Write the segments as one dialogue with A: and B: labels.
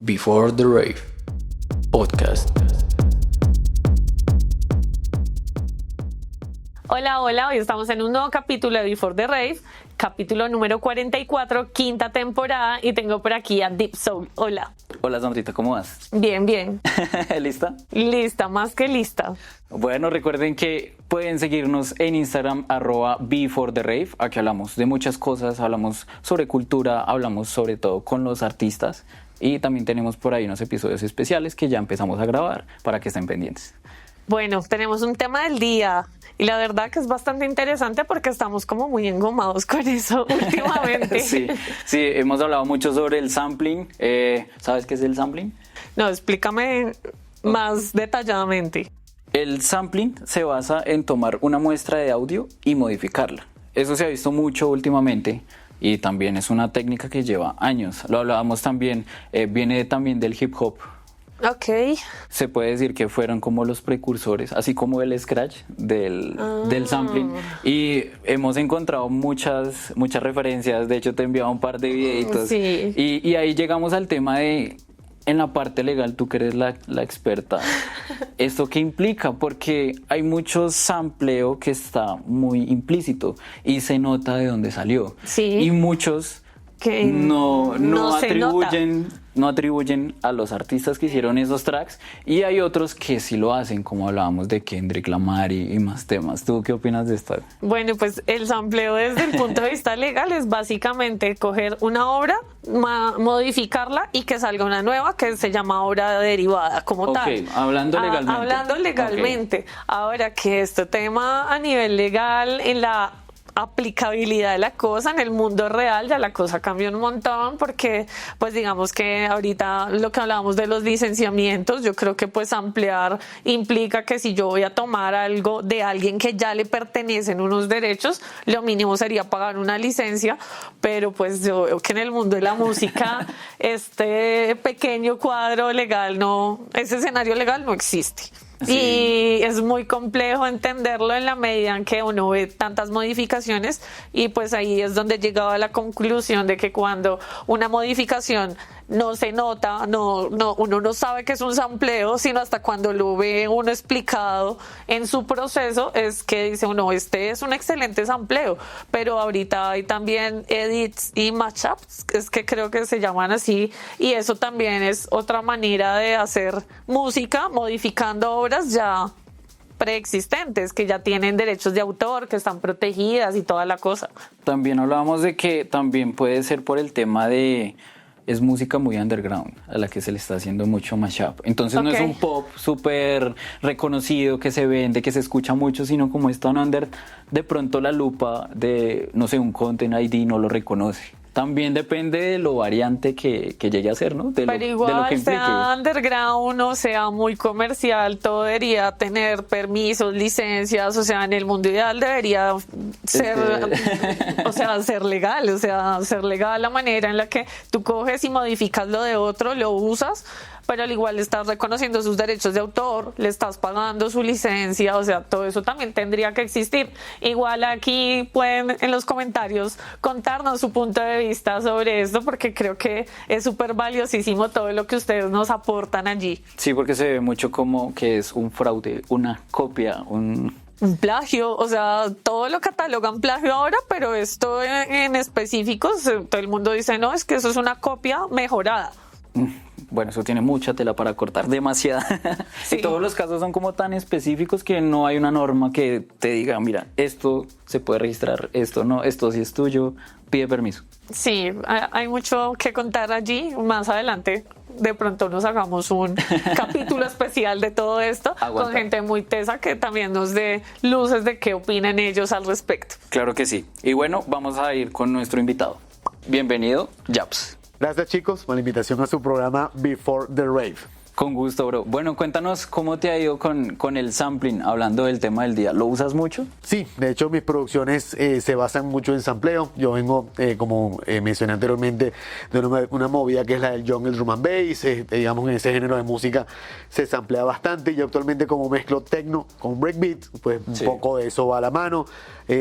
A: Before the Rave Podcast.
B: Hola, hoy estamos en un nuevo capítulo de Before the Rave, capítulo número 44, quinta temporada, y tengo por aquí a Deep Soul. Hola.
C: Hola Sandrita, ¿cómo vas?
B: Bien.
C: ¿Lista?
B: Lista, más que lista.
C: Bueno, recuerden que pueden seguirnos en Instagram, @BeforeTheRave. Aquí hablamos de muchas cosas, hablamos sobre cultura, hablamos sobre todo con los artistas y también tenemos por ahí unos episodios especiales que ya empezamos a grabar para que estén pendientes.
B: Bueno, tenemos un tema del día y la verdad que es bastante interesante porque estamos como muy engomados con eso últimamente.
C: Sí, hemos hablado mucho sobre el sampling. ¿Sabes qué es el sampling?
B: No, explícame más detalladamente.
C: El sampling se basa en tomar una muestra de audio y modificarla. Eso se ha visto mucho últimamente y también es una técnica que lleva años. Lo hablábamos también, viene también del hip hop.
B: Ok.
C: Se puede decir que fueron como los precursores, así como el scratch del sampling. Y hemos encontrado muchas referencias. De hecho, te enviaba un par de videitos.
B: Sí.
C: Y ahí llegamos al tema de, en la parte legal, tú que eres la experta, ¿esto qué implica? Porque hay mucho sampleo que está muy implícito y se nota de dónde salió.
B: Sí.
C: Y muchos
B: Que
C: no
B: se
C: atribuyen a los artistas que hicieron esos tracks, y hay otros que sí lo hacen, como hablábamos de Kendrick Lamar y más temas. ¿Tú qué opinas de esto?
B: Bueno, pues el sampleo desde el punto de vista legal es básicamente coger una obra, modificarla y que salga una nueva que se llama obra derivada como tal.
C: Hablando legalmente.
B: Hablando legalmente. Okay. Ahora que este tema a nivel legal, en la aplicabilidad de la cosa en el mundo real, ya la cosa cambió un montón, porque pues digamos que ahorita lo que hablábamos de los licenciamientos, yo creo que pues ampliar implica que si yo voy a tomar algo de alguien que ya le pertenecen unos derechos, lo mínimo sería pagar una licencia, pero pues yo veo que en el mundo de la música este pequeño cuadro legal ese escenario legal no existe. Sí. Y es muy complejo entenderlo en la medida en que uno ve tantas modificaciones, y pues ahí es donde llegaba a la conclusión de que cuando una modificación no se nota, uno no sabe que es un sampleo, sino hasta cuando lo ve uno explicado en su proceso es que dice uno, este es un excelente sampleo. Pero ahorita hay también edits y mashups, es que creo que se llaman así, y eso también es otra manera de hacer música, modificando obras ya preexistentes, que ya tienen derechos de autor, que están protegidas y toda la cosa.
C: También hablábamos de que también puede ser por el tema de... es música muy underground a la que se le está haciendo mucho mashup. Entonces no es un pop súper reconocido que se vende, que se escucha mucho, sino como es tan under, de pronto la lupa de, no sé, un Content ID no lo reconoce. También depende de lo variante que llegue a ser, ¿no?
B: Pero igual, sea underground o sea muy comercial, todo debería tener permisos, licencias, o sea, en el mundo ideal debería ser, ser legal, ser legal la manera en la que tú coges y modificas lo de otro, lo usas, pero al igual le estás reconociendo sus derechos de autor, le estás pagando su licencia, o sea, todo eso también tendría que existir. Igual aquí pueden en los comentarios contarnos su punto de vista sobre esto, porque creo que es súper valiosísimo todo lo que ustedes nos aportan allí.
C: Sí, porque se ve mucho como que es un fraude, una copia, un
B: plagio, o sea, todo lo catalogan plagio ahora, pero esto en específicos, todo el mundo dice, no, es que eso es una copia mejorada.
C: Bueno, eso tiene mucha tela para cortar, demasiada. Sí. Y todos los casos son como tan específicos que no hay una norma que te diga, mira, esto se puede registrar, esto no, esto sí es tuyo, pide permiso.
B: Sí, hay mucho que contar allí. Más adelante de pronto nos hagamos un capítulo especial de todo esto. Con gente muy tesa que también nos dé luces de qué opinan ellos al respecto.
C: Claro que sí. Y bueno, vamos a ir con nuestro invitado. Bienvenido, Japs.
D: Gracias, chicos, por la invitación a su programa Before the Rave.
C: Con gusto, bro. Bueno, cuéntanos cómo te ha ido con el sampling, hablando del tema del día. ¿Lo usas mucho?
D: Sí, de hecho mis producciones se basan mucho en sampleo. Yo vengo, como mencioné anteriormente, de una movida que es la del jungle drum and bass. Digamos, en ese género de música se samplea bastante. Y actualmente, como mezclo techno con breakbeat, pues un poco de eso va a la mano.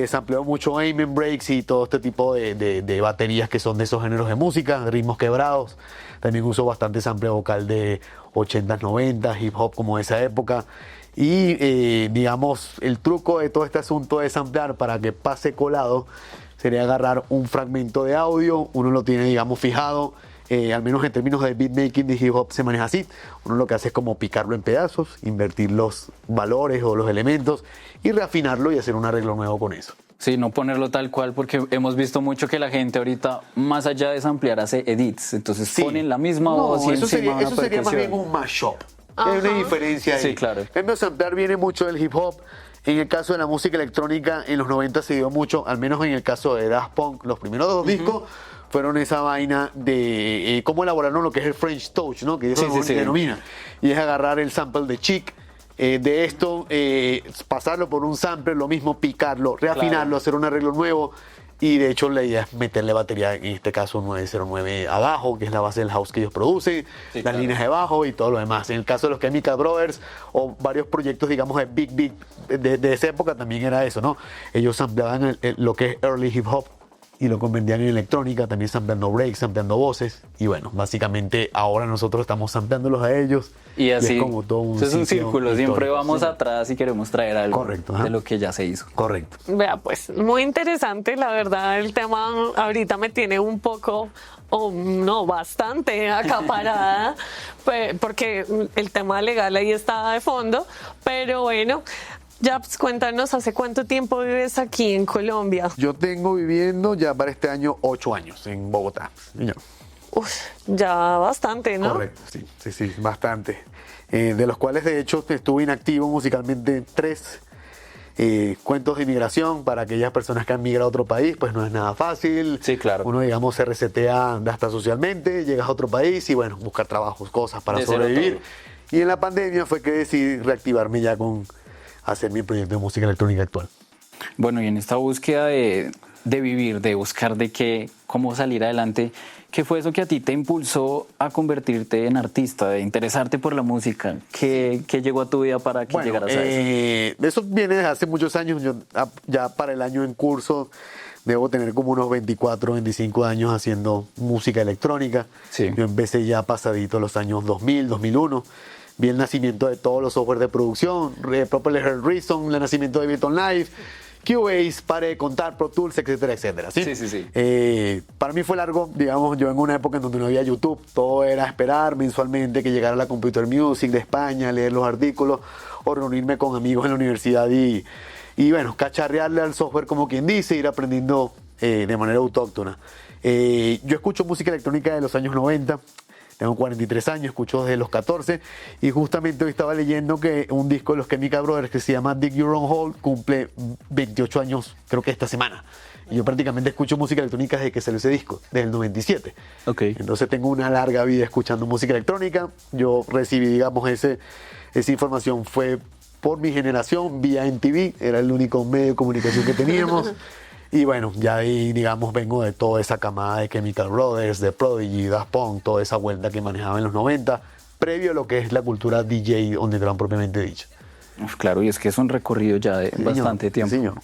D: Sampleo mucho amen breaks y todo este tipo de baterías que son de esos géneros de música, ritmos quebrados. También uso bastante sampleo vocal de 80s, 90s, hip hop como de esa época. Y digamos, el truco de todo este asunto de samplear para que pase colado sería agarrar un fragmento de audio, uno lo tiene, digamos, fijado, al menos en términos de beatmaking de hip hop se maneja así. Uno lo que hace es como picarlo en pedazos, invertir los valores o los elementos y reafinarlo y hacer un arreglo nuevo con eso.
C: Sí, no ponerlo tal cual, porque hemos visto mucho que la gente ahorita, más allá de samplear, hace edits. Entonces ponen la misma voz y
D: eso
C: encima
D: sería, eso sería más bien un mashup. Hay una diferencia ahí.
C: Sí, claro.
D: En cambio, samplear viene mucho del hip hop. En el caso de la música electrónica, en los 90 se dio mucho, al menos en el caso de Daft Punk, los primeros dos discos fueron esa vaina de cómo elaboraron lo que es el French Touch, ¿no? Que ellos denominan. Y es agarrar el sample de Chic, de esto, pasarlo por un sample, lo mismo, picarlo, reafinarlo, hacer un arreglo nuevo. Y de hecho la idea es meterle batería, en este caso 909 abajo, que es la base del house que ellos producen, las líneas de bajo y todo lo demás. En el caso de los Chemical Brothers o varios proyectos, digamos, de Big Beat de esa época también era eso, ¿no? Ellos sampleaban lo que es early hip hop y lo convertían en electrónica, también sampleando breaks, sampleando voces. Y bueno, básicamente ahora nosotros estamos sampleándolos a ellos.
C: Y así,
D: es como todo un,
C: es un círculo, siempre vamos atrás y queremos traer algo de lo que ya se hizo.
D: Correcto.
B: Vea, pues, muy interesante, la verdad, el tema ahorita me tiene un poco, no, bastante acaparada, porque el tema legal ahí está de fondo, pero bueno. Japs, cuéntanos, ¿hace cuánto tiempo vives aquí en Colombia?
D: Yo tengo viviendo ya para este año 8 años en Bogotá.
B: Uf, ya bastante, ¿no?
D: Correcto, sí, bastante. De los cuales, de hecho, estuve inactivo musicalmente 3 cuentos de inmigración para aquellas personas que han migrado a otro país, pues no es nada fácil.
C: Sí, claro.
D: Uno, digamos, se resetea hasta socialmente, llegas a otro país y, bueno, buscar trabajos, cosas para sobrevivir. Y en la pandemia fue que decidí reactivarme ya con hacer mi proyecto de música electrónica actual.
C: Bueno, y en esta búsqueda de vivir, de buscar cómo salir adelante, ¿qué fue eso que a ti te impulsó a convertirte en artista, de interesarte por la música? ¿Qué llegó a tu vida para que llegaras a eso?
D: Eso viene desde hace muchos años. Yo ya para el año en curso debo tener como unos 24, 25 años haciendo música electrónica.
C: Sí.
D: Yo empecé ya pasadito los años 2000, 2001. Vi el nacimiento de todos los software de producción, Properly Heard Reason, el nacimiento de Ableton Live, Cubase, pare de contar, Pro Tools, etcétera, etcétera.
C: Sí.
D: Para mí fue largo, digamos, yo en una época en donde no había YouTube, todo era esperar mensualmente que llegara la Computer Music de España, leer los artículos o reunirme con amigos en la universidad y bueno, cacharrearle al software como quien dice, ir aprendiendo de manera autóctona. Yo escucho música electrónica de los años 90. Tengo 43 años, escucho desde los 14 y justamente hoy estaba leyendo que un disco de los Chemical Brothers que se llama Dig Your Own Hole cumple 28 años, creo que esta semana. Y yo prácticamente escucho música electrónica desde que salió ese disco, desde el 97.
C: Okay.
D: Entonces tengo una larga vida escuchando música electrónica. Yo recibí, digamos, esa información fue por mi generación, vía MTV, era el único medio de comunicación que teníamos. Y bueno, ya ahí, digamos, vengo de toda esa camada de Chemical Brothers, de Prodigy, Daft Punk, toda esa vuelta que manejaba en los 90, previo a lo que es la cultura DJ underground propiamente dicha.
C: Claro, y es que es un recorrido ya de bastante tiempo.
D: Sí, señor.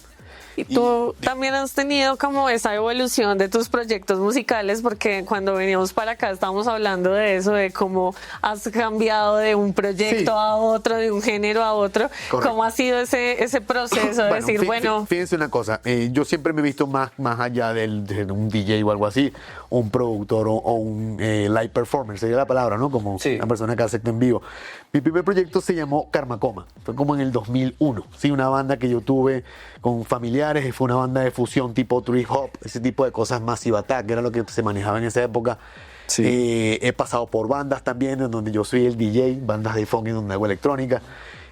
B: Y tú también has tenido como esa evolución de tus proyectos musicales, porque cuando veníamos para acá estábamos hablando de eso, de cómo has cambiado de un proyecto a otro, de un género a otro. Correcto. ¿Cómo ha sido ese proceso de decir,
D: Fíjense una cosa, yo siempre me he visto más allá de un DJ o algo así, un productor o un live performer, sería la palabra, ¿no? Como una persona que hace esto en vivo. Mi primer proyecto se llamó Karma Coma, fue como en el 2001, ¿sí? Una banda que yo tuve con familiares, fue una banda de fusión tipo trip hop, ese tipo de cosas, Massive Attack, que era lo que se manejaba en esa época. Sí. He pasado por bandas también en donde yo soy el DJ, bandas de funk en donde hago electrónica.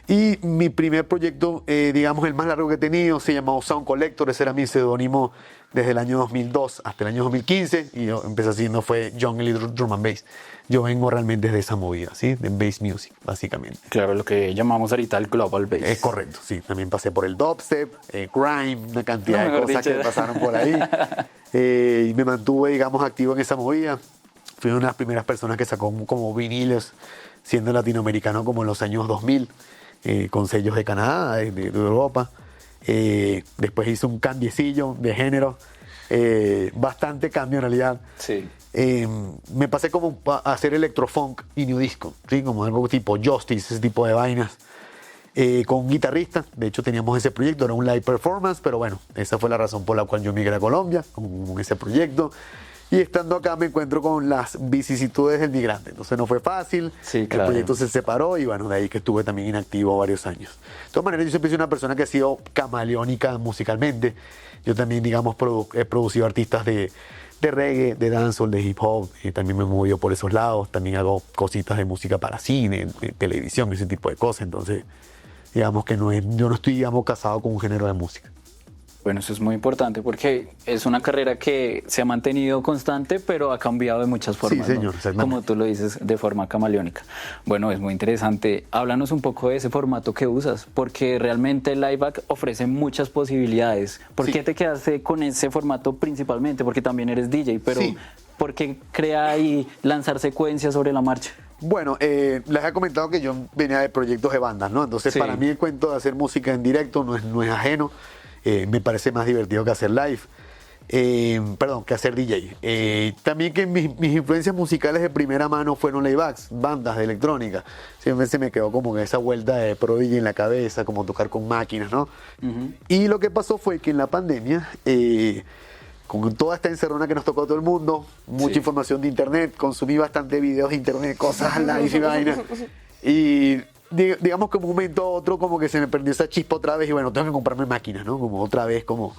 D: Y mi primer proyecto, digamos el más largo que he tenido, se llamó Sound Collector. Ese era mi seudónimo desde el año 2002 hasta el año 2015. Y yo empecé haciendo fue Jungle Drum and Bass. Yo vengo realmente de esa movida, ¿sí? De bass music, básicamente.
C: Claro, lo que llamamos ahorita el global bass.
D: Es correcto, sí. También pasé por el dubstep, grime, una cantidad de cosas que pasaron por ahí. Y me mantuve, digamos, activo en esa movida. Fui una de las primeras personas que sacó como viniles, siendo latinoamericano como en los años 2000, con sellos de Canadá, de Europa. Después hice un cambiecillo de género, bastante cambio en realidad.
C: Sí.
D: Me pasé como a hacer electrofunk y new disco, ¿sí? Como algo tipo Justice, ese tipo de vainas. Con un guitarrista, de hecho teníamos ese proyecto, era un live performance, pero bueno, esa fue la razón por la cual yo migré a Colombia, con ese proyecto. Y estando acá me encuentro con las vicisitudes del migrante, entonces no fue fácil,
C: sí, claro.
D: El proyecto se separó y bueno, de ahí que estuve también inactivo varios años. De todas maneras, yo siempre soy una persona que ha sido camaleónica musicalmente. Yo también, digamos, he producido artistas de reggae, de dancehall, de hip hop, también me he movido por esos lados, también hago cositas de música para cine, de televisión, ese tipo de cosas, entonces digamos que yo no estoy, digamos, casado con un género de música.
C: Bueno, eso es muy importante porque es una carrera que se ha mantenido constante, pero ha cambiado de muchas formas.
D: Sí, señor,
C: ¿no? Como tú lo dices, de forma camaleónica. Bueno, es muy interesante. Háblanos un poco de ese formato que usas, porque realmente el Liveback ofrece muchas posibilidades. ¿Por qué te quedaste con ese formato principalmente? Porque también eres DJ, pero ¿por qué crear y lanzar secuencias sobre la marcha?
D: Bueno, les he comentado que yo venía de proyectos de bandas, ¿no? Entonces, para mí el cuento de hacer música en directo no es ajeno. Me parece más divertido que hacer live, que hacer DJ. También que mis influencias musicales de primera mano fueron laybacks, bandas de electrónica. Siempre se me quedó como que esa vuelta de pro DJ en la cabeza, como tocar con máquinas, ¿no? Uh-huh. Y lo que pasó fue que en la pandemia, con toda esta encerrona que nos tocó a todo el mundo, mucha información de internet, consumí bastante videos de internet, cosas live y vainas. Y digamos que de un momento a otro como que se me perdió esa chispa otra vez y bueno, tengo que comprarme máquinas, ¿no? Como otra vez como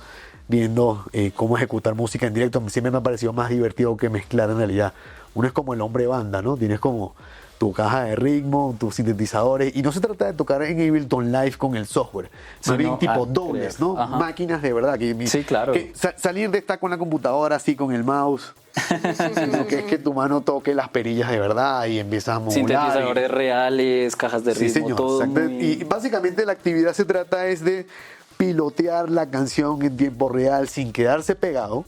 D: viendo cómo ejecutar música en directo. Siempre me ha parecido más divertido que mezclar en realidad. Uno es como el hombre banda, ¿no? Tienes como tu caja de ritmo, tus sintetizadores y no se trata de tocar en Ableton Live con el software, más bien tipo dobles, ¿no? Ajá. Máquinas de verdad.
C: Sí, claro.
D: Que salir de estar con la computadora así con el mouse, sino que es que tu mano toque las perillas de verdad y empieza a modular.
C: Sintetizadores reales, cajas de ritmo,
D: señor,
C: todo muy...
D: Y básicamente la actividad se trata es de pilotear la canción en tiempo real sin quedarse pegado,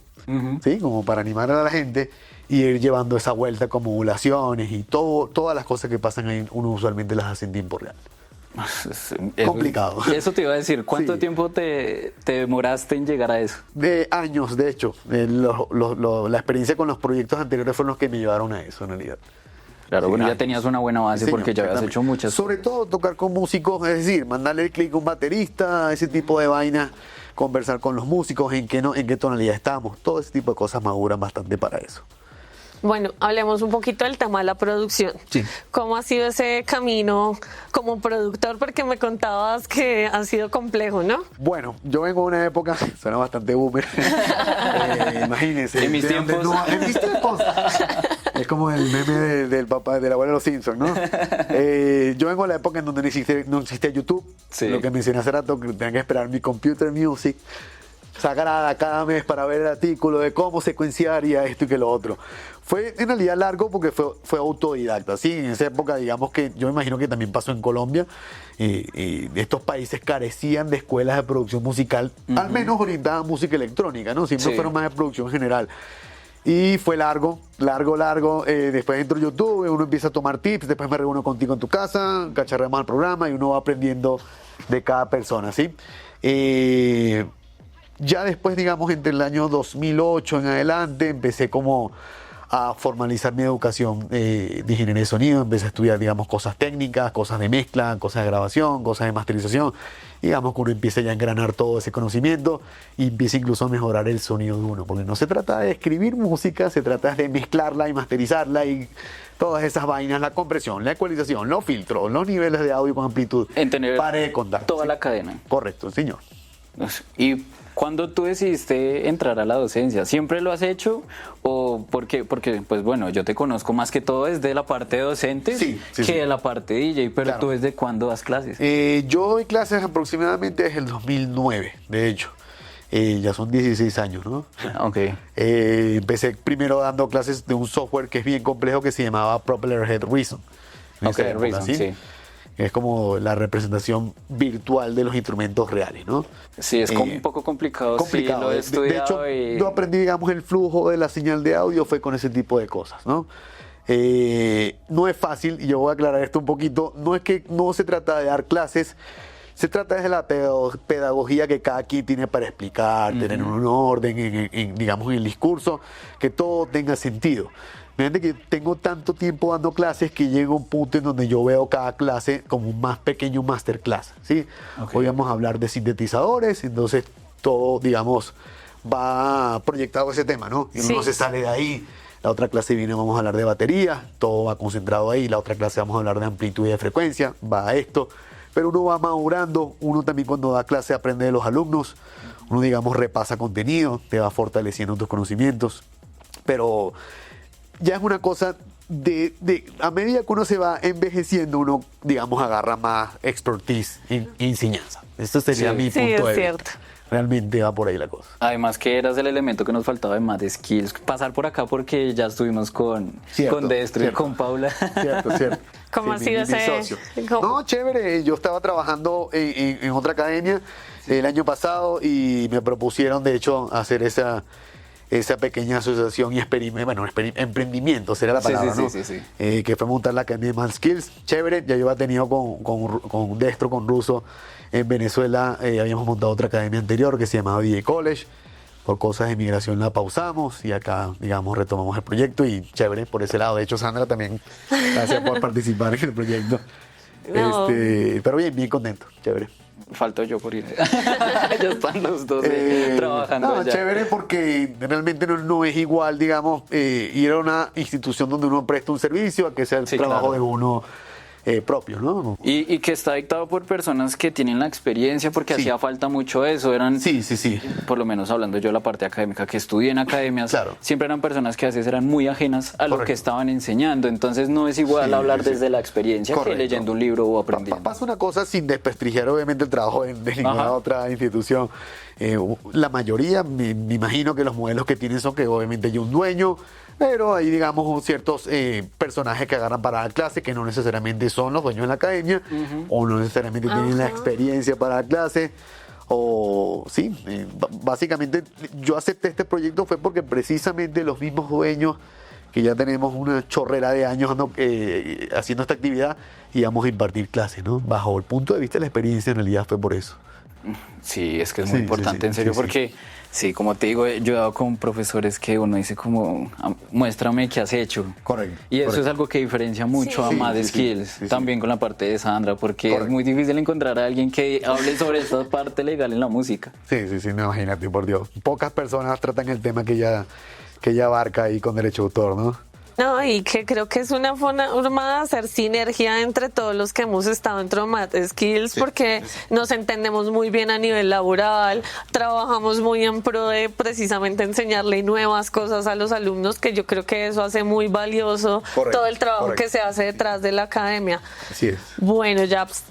D: ¿sí? Como para animar a la gente y ir llevando esa vuelta con modulaciones y todas las cosas que pasan ahí, uno usualmente las hace en tiempo real. Es complicado.
C: Eso te iba a decir, ¿cuánto tiempo te demoraste en llegar a eso?
D: De años, de hecho. La experiencia con los proyectos anteriores fueron los que me llevaron a eso, en realidad.
C: Claro, bueno, ya tenías una buena base porque ya habías hecho muchas.
D: Sobre todo tocar con músicos, es decir, mandarle el clic a un baterista, ese tipo de vainas, conversar con los músicos, en qué tonalidad estamos, todo ese tipo de cosas maduran bastante para eso.
B: Bueno, hablemos un poquito del tema de la producción.
D: Sí.
B: ¿Cómo ha sido ese camino como productor? Porque me contabas que ha sido complejo, ¿no?
D: Bueno, yo vengo de una época, suena bastante boomer, imagínense.
C: En mis tiempos.
D: En mis tiempos. Es como el meme del papá, del abuelo de los Simpsons, ¿no? Yo vengo de la época en donde no existía YouTube. Sí. Lo que mencioné hace rato, que tenía que esperar mi Computer Music sagrada cada mes para ver el artículo de cómo secuenciaría esto y que lo otro. Fue en realidad largo porque fue autodidacta. Sí, en esa época, digamos que yo me imagino que también pasó en Colombia. Estos países carecían de escuelas de producción musical, al menos orientadas a música electrónica, ¿no? Siempre fueron más de producción general. Y fue largo. Después entro a YouTube, uno empieza a tomar tips, después me reúno contigo en tu casa, cacharreamos el programa y uno va aprendiendo de cada persona, ¿sí? Ya después, digamos, entre el año 2008 en adelante, empecé como a formalizar mi educación de ingeniería de sonido. Empecé a estudiar, digamos, cosas técnicas, cosas de mezcla, cosas de grabación, cosas de masterización. Digamos que uno empieza ya a engranar todo ese conocimiento y empieza incluso a mejorar el sonido de uno. Porque no se trata de escribir música, se trata de mezclarla y masterizarla y todas esas vainas, la compresión, la ecualización, los filtros, los niveles de audio con amplitud.
C: En tener
D: pare de contar.
C: Toda la cadena.
D: Correcto, señor.
C: ¿Y ¿Cuándo tú decidiste entrar a la docencia? ¿Siempre lo has hecho? ¿O porque pues bueno, yo te conozco más que todo desde la parte docente que de la parte DJ, pero
D: claro.
C: ¿tú desde cuándo das clases?
D: Yo doy clases aproximadamente desde el 2009, de hecho. Ya son 16 años, ¿no?
C: Ok.
D: Empecé primero dando clases de un software que es bien complejo que se llamaba Propeller Head Reason.
C: Ok, Reason, sí.
D: Es como la representación virtual de los instrumentos reales, ¿no?
C: Sí, es un poco complicado.
D: Complicado.
C: Sí, lo he
D: de
C: estudiado
D: hecho, yo aprendí, digamos, el flujo de la señal de audio fue con ese tipo de cosas, ¿no? No es fácil, y yo voy a aclarar esto un poquito, no es que no se trata de dar clases, se trata de la pedagogía que cada quien tiene para explicar, tener un orden, digamos, en el discurso, que todo tenga sentido. Fíjate que tengo tanto tiempo dando clases que llega un punto en donde yo veo cada clase como un más pequeño masterclass, ¿sí? Okay. Hoy vamos a hablar de sintetizadores, entonces todo, digamos, va proyectado ese tema, ¿no? Y uno no se sale de ahí. La otra clase viene, vamos a hablar de batería, todo va concentrado ahí. La otra clase vamos a hablar de amplitud y de frecuencia, va a esto. Pero uno va madurando, uno también cuando da clase aprende de los alumnos, uno, digamos, repasa contenido, te va fortaleciendo tus conocimientos, pero ya es una cosa a medida que uno se va envejeciendo, uno, digamos, agarra más expertise en enseñanza. Esto sería mi punto de vista. Realmente va por ahí la cosa.
C: Además que eras el elemento que nos faltaba de más de skills. Pasar por acá porque ya estuvimos con Destro y con Paula.
D: Cierto.
B: ¿Cómo ha sido ese
D: socio? No, chévere. Yo estaba trabajando en otra academia el año pasado y me propusieron, de hecho, hacer esa pequeña asociación y emprendimiento, será la palabra, ¿no?
C: Sí.
D: Que fue montar la Academia de Mad Skills. Chévere, ya yo había tenido con Destro, con Russo, en Venezuela habíamos montado otra academia anterior que se llamaba DJ College. Por cosas de migración la pausamos y acá, digamos, retomamos el proyecto y chévere por ese lado. De hecho, Sandra también, gracias por participar en el proyecto. No. Pero bien contento, chévere.
C: Falto yo por ir. Ya están los dos trabajando.
D: No,
C: allá.
D: Chévere porque realmente no es igual, digamos, ir a una institución donde uno presta un servicio a que sea el trabajo de uno propio, ¿no?
C: Y que está dictado por personas que tienen la experiencia, porque hacía falta mucho eso. Eran, por lo menos hablando yo de la parte académica, que estudié en academias, siempre eran personas que a veces eran muy ajenas a lo que estaban enseñando. Entonces no es igual hablar desde la experiencia que leyendo un libro o aprendiendo.
D: Pasa una cosa sin desprestigiar obviamente el trabajo de ninguna otra institución. La mayoría, me imagino que los modelos que tienen son que obviamente hay un dueño, pero hay, digamos, ciertos personajes que agarran para dar clase que no necesariamente son los dueños de la academia o no necesariamente tienen la experiencia para dar clase. O básicamente yo acepté este proyecto fue porque precisamente los mismos dueños que ya tenemos una chorrera de años haciendo esta actividad íbamos a impartir clases, ¿no? Bajo el punto de vista de la experiencia, en realidad fue por eso.
C: Sí, es que es muy importante, en serio, porque como te digo, yo he dado con profesores que uno dice como, muéstrame qué has hecho.
D: Correcto.
C: Y eso es algo que diferencia mucho a Mad Skills, también con la parte de Sandra, porque es muy difícil encontrar a alguien que hable sobre esta parte legal en la música.
D: Sí, no, imagínate, por Dios. Pocas personas tratan el tema que ya abarca ahí con derecho de autor, ¿no?
B: No, y que creo que es una forma de hacer sinergia entre todos los que hemos estado dentro de Mad Skills, porque nos entendemos muy bien a nivel laboral, trabajamos muy en pro de precisamente enseñarle nuevas cosas a los alumnos, que yo creo que eso hace muy valioso todo el trabajo que se hace detrás de la academia.
D: Así es.
B: Bueno, Japs,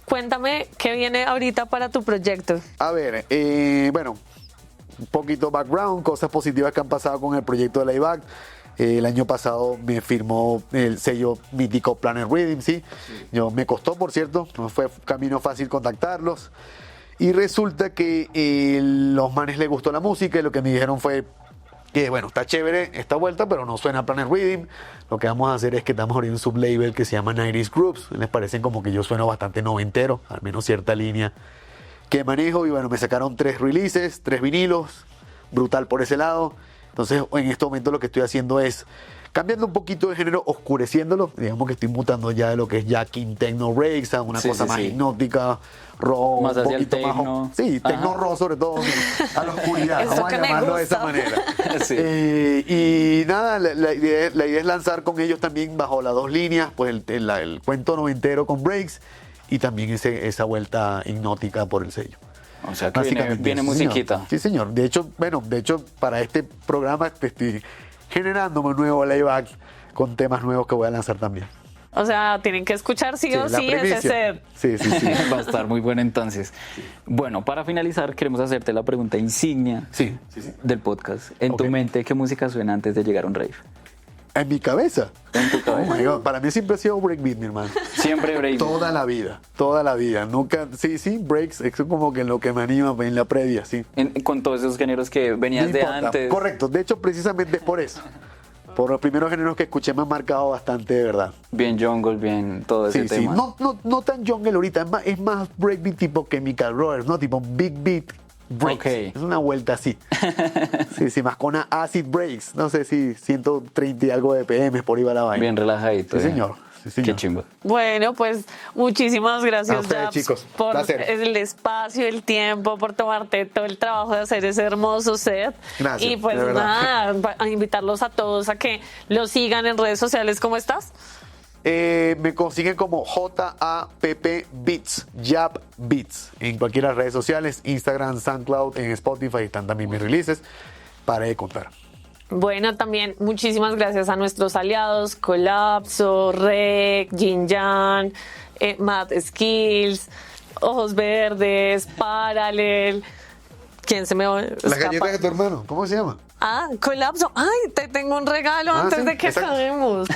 B: cuéntame qué viene ahorita para tu proyecto.
D: A ver, un poquito background, cosas positivas que han pasado con el proyecto de la IBAC. El año pasado me firmó el sello mítico Planet Rhythm, me costó, por cierto, no fue camino fácil contactarlos. Y resulta que los manes les gustó la música y lo que me dijeron fue que, está chévere esta vuelta, pero no suena Planet Rhythm. Lo que vamos a hacer es que estamos abriendo un sublabel que se llama 90s Groups. Les parecen como que yo sueno bastante noventero, al menos cierta línea que manejo. Y me sacaron 3 releases, 3 vinilos, brutal por ese lado. Entonces, en este momento lo que estoy haciendo es cambiando un poquito de género, oscureciéndolo. Digamos que estoy mutando ya de lo que es jacking, techno breaks a una cosa más hipnótica, raw,
C: más
D: un
C: hacia
D: poquito
C: el techno.
D: más. Techno raw sobre todo, a la oscuridad. Vamos a llamarlo de esa manera. Y nada, la idea es lanzar con ellos también bajo las 2 líneas, pues el cuento noventero con breaks y también esa vuelta hipnótica por el sello.
C: O sea que
D: Básicamente,
C: viene
D: sí,
C: musiquita.
D: Señor. Sí, señor. De hecho, para este programa estoy generándome un nuevo layback con temas nuevos que voy a lanzar también.
B: O sea, tienen que escuchar sí o
D: la
B: sí ese
D: primicia.
B: set.
D: Sí, sí, sí.
C: Va a estar muy bueno entonces. Bueno, para finalizar, queremos hacerte la pregunta insignia
D: Sí.
C: del podcast. En tu
D: Ok.
C: mente, ¿qué música suena antes de llegar a un rave?
D: En mi cabeza.
C: En tu cabeza.
D: Oh my God, para mí siempre ha sido breakbeat, mi hermano.
C: Siempre break.
D: Toda la vida. Nunca, sí, breaks, es como que lo que me anima en la previa, sí.
C: Con todos esos géneros que venías
D: No
C: de
D: importa.
C: antes.
D: Correcto, de hecho, precisamente por eso. Por los primeros géneros que escuché me han marcado bastante, de verdad.
C: Bien jungle, bien todo ese
D: Sí, sí.
C: tema.
D: No tan jungle ahorita, es más breakbeat tipo Chemical Brothers, ¿no? Tipo big beat breaks.
C: Ok.
D: Es una vuelta así. Sí, más con acid breaks. No sé si 130 y algo de BPM por ahí va la vaina.
C: Bien relajadito.
D: Sí, señor. Sí, señor.
C: Qué chimba.
B: Bueno, pues muchísimas gracias,
D: A ustedes,
B: Japs,
D: chicos.
B: por
D: Placer.
B: el espacio, el tiempo, por tomarte todo el trabajo de hacer ese hermoso set.
D: Gracias,
B: Y pues
D: de verdad.
B: nada, a invitarlos a todos a que los sigan en redes sociales. ¿Cómo estás?
D: Me consiguen como JAPP Beats, Jap Beats, en cualquiera de las redes sociales, Instagram, SoundCloud, en Spotify están también mis releases. Para de contar.
B: Bueno, también muchísimas gracias a nuestros aliados, Colapso, Rec, Jinjan, Mad Skills, Ojos Verdes, Paralel. ¿Quién se me
D: Las
B: escapa?
D: galletas de tu hermano, ¿cómo se llama?
B: Ah, Colapso. Ay, te tengo un regalo antes
D: sí,
B: de que
D: exacto.
B: acabemos.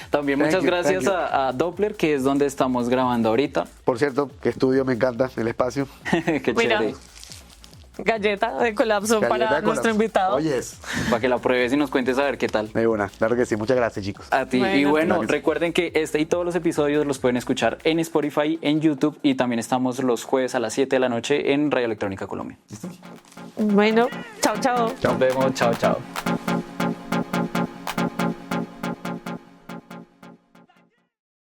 C: También
D: Thank
C: muchas
D: you,
C: gracias
D: thank you.
C: a Doppler, que es donde estamos grabando ahorita.
D: Por cierto, que estudio, me encanta el espacio.
C: Qué
B: Mira,
C: chévere.
B: galleta de Colapso
D: Galleta
B: para
D: de
B: nuestro
D: colapso.
B: invitado.
D: Oyes,
C: Para que la pruebes y nos cuentes a ver qué tal.
D: de una, claro que sí, muchas gracias, chicos.
C: A ti.
B: Bueno,
C: Y bueno,
D: gracias.
C: recuerden que este y todos los episodios los pueden escuchar en Spotify, en YouTube y también estamos los jueves a las 7 de la noche en Radio Electrónica Colombia.
B: Bueno, chao, chao.
C: Nos vemos. Chao, chao.